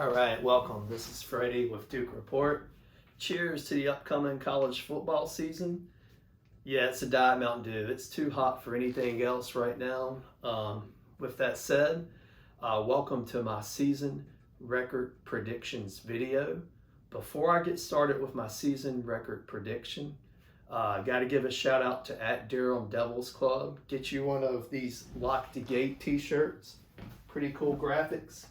All right, welcome. This is Freddie with Duke Report. Cheers to the upcoming college football season. Yeah, it's a Diet Mountain Dew. It's too hot for anything else right now. With that said, welcome to my season record predictions video. Before I get started with my season record prediction, got to give a shout out to @Durham Devils Club. Get you one of these Lock the Gate t-shirts. Pretty cool graphics.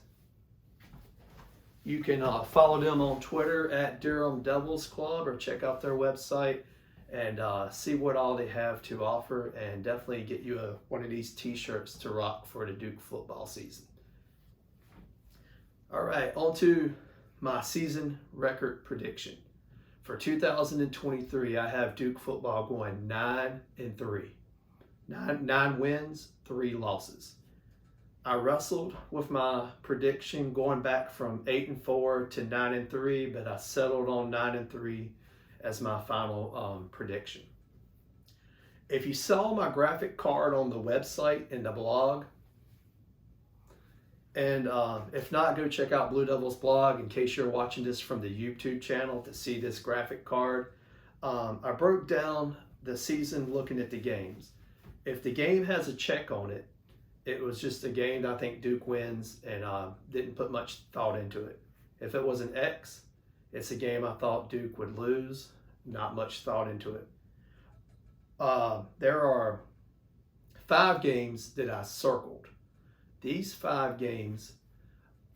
You can follow them on Twitter @Durham Devils Club or check out their website and see what all they have to offer, and definitely get you one of these t-shirts to rock for the Duke football season. All right, on to my season record prediction. For 2023, I have Duke football going 9-3. Nine wins, 3 losses. I wrestled with my prediction going back from 8-4 to 9-3, but I settled on 9-3 as my final prediction. If you saw my graphic card on the website and the blog, and if not, go check out Blue Devils blog in case you're watching this from the YouTube channel to see this graphic card. I broke down the season looking at the games. If the game has a check on it, it was just a game that I think Duke wins, and didn't put much thought into it. If it was an X, it's a game I thought Duke would lose, not much thought into it. There are 5 games that I circled. These 5 games,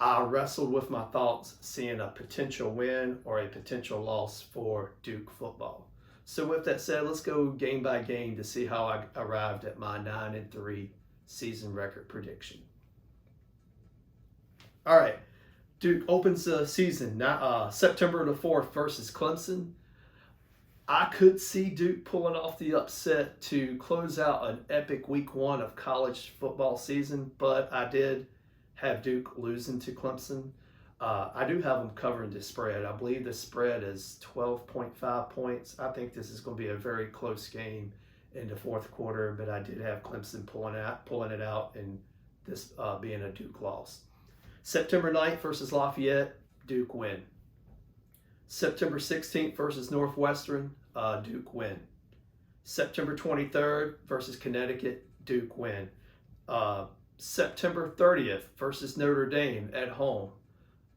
I wrestled with my thoughts, seeing a potential win or a potential loss for Duke football. So with that said, let's go game by game to see how I arrived at my 9-3 season record prediction. All right, Duke opens the season September the 4th versus Clemson. I could see Duke pulling off the upset to close out an epic week 1 of college football season, but I did have Duke losing to Clemson. I do have them covering the spread. I believe the spread is 12.5 points. I think this is going to be a very close game in the 4th quarter, but I did have Clemson pulling it out, and this being a Duke loss. September 9th versus Lafayette, Duke win. September 16th versus Northwestern, Duke win. September 23rd versus Connecticut, Duke win. September 30th versus Notre Dame at home.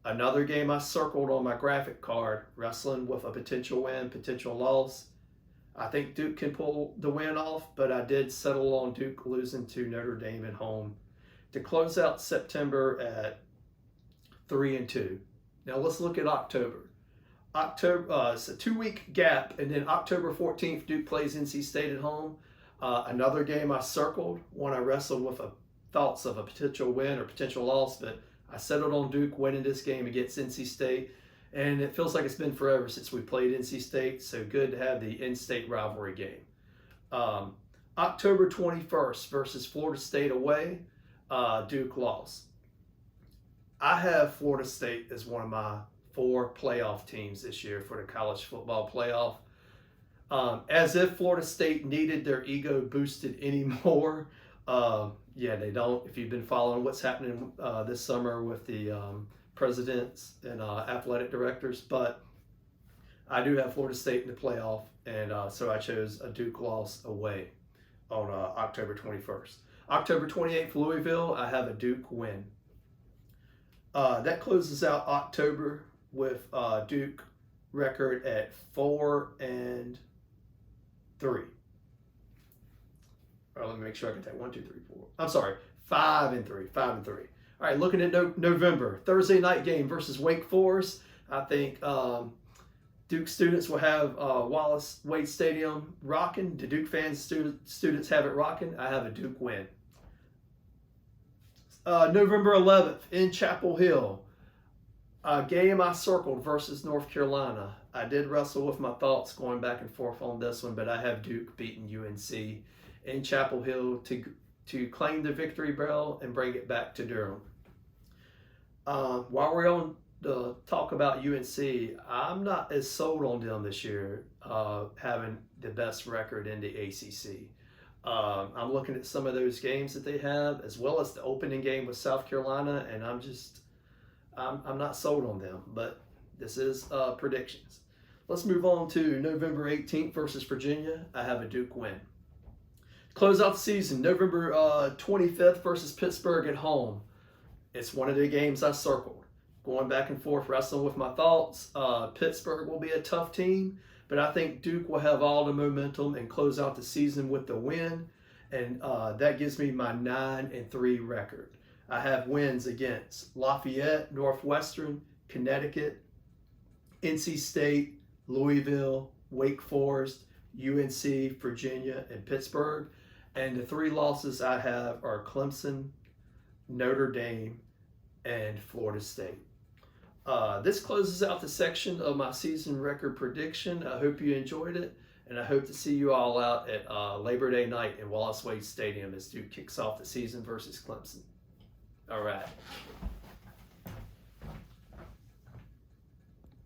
Another game I circled on my graphic card, wrestling with a potential win, potential loss. I think Duke can pull the win off, but I did settle on Duke losing to Notre Dame at home to close out September at 3-2. Now let's look at October. It's a 2-week gap, and then October 14th, Duke plays NC State at home. Another game I circled, one I wrestled with thoughts of a potential win or potential loss, but I settled on Duke winning this game against NC State. And it feels like it's been forever since we played NC State, so good to have the in-state rivalry game. October 21st versus Florida State away, Duke lost. I have Florida State as one of my 4 playoff teams this year for the college football playoff. As if Florida State needed their ego boosted anymore. Yeah, they don't. If you've been following what's happening this summer with the presidents and athletic directors, but I do have Florida State in the playoff, and so I chose a Duke loss away on October 21st. October 28th, Louisville, I have a Duke win. That closes out October with Duke record at 4-3. Let me make sure I get that 1, 2, 3, 4. I'm sorry, 5-3. 5-3. All right, looking at November, Thursday night game versus Wake Forest. I think Duke students will have Wallace Wade Stadium rocking. The Duke fans, students have it rocking. I have a Duke win. November 11th in Chapel Hill, a game I circled versus North Carolina. I did wrestle with my thoughts going back and forth on this one, but I have Duke beating UNC in Chapel Hill to claim the victory bell and bring it back to Durham. While we're on the talk about UNC, I'm not as sold on them this year, having the best record in the ACC. I'm looking at some of those games that they have, as well as the opening game with South Carolina, and I'm not sold on them, but this is predictions. Let's move on to November 18th versus Virginia. I have a Duke win. Close out the season, November 25th versus Pittsburgh at home. It's one of the games I circled. Going back and forth, wrestling with my thoughts. Pittsburgh will be a tough team, but I think Duke will have all the momentum and close out the season with the win. And that gives me my 9-3 record. I have wins against Lafayette, Northwestern, Connecticut, NC State, Louisville, Wake Forest, UNC, Virginia, and Pittsburgh. And the 3 losses I have are Clemson, Notre Dame, and Florida State. This closes out the section of my season record prediction. I hope you enjoyed it, and I hope to see you all out at Labor Day night in Wallace Wade Stadium as Duke kicks off the season versus Clemson. All right.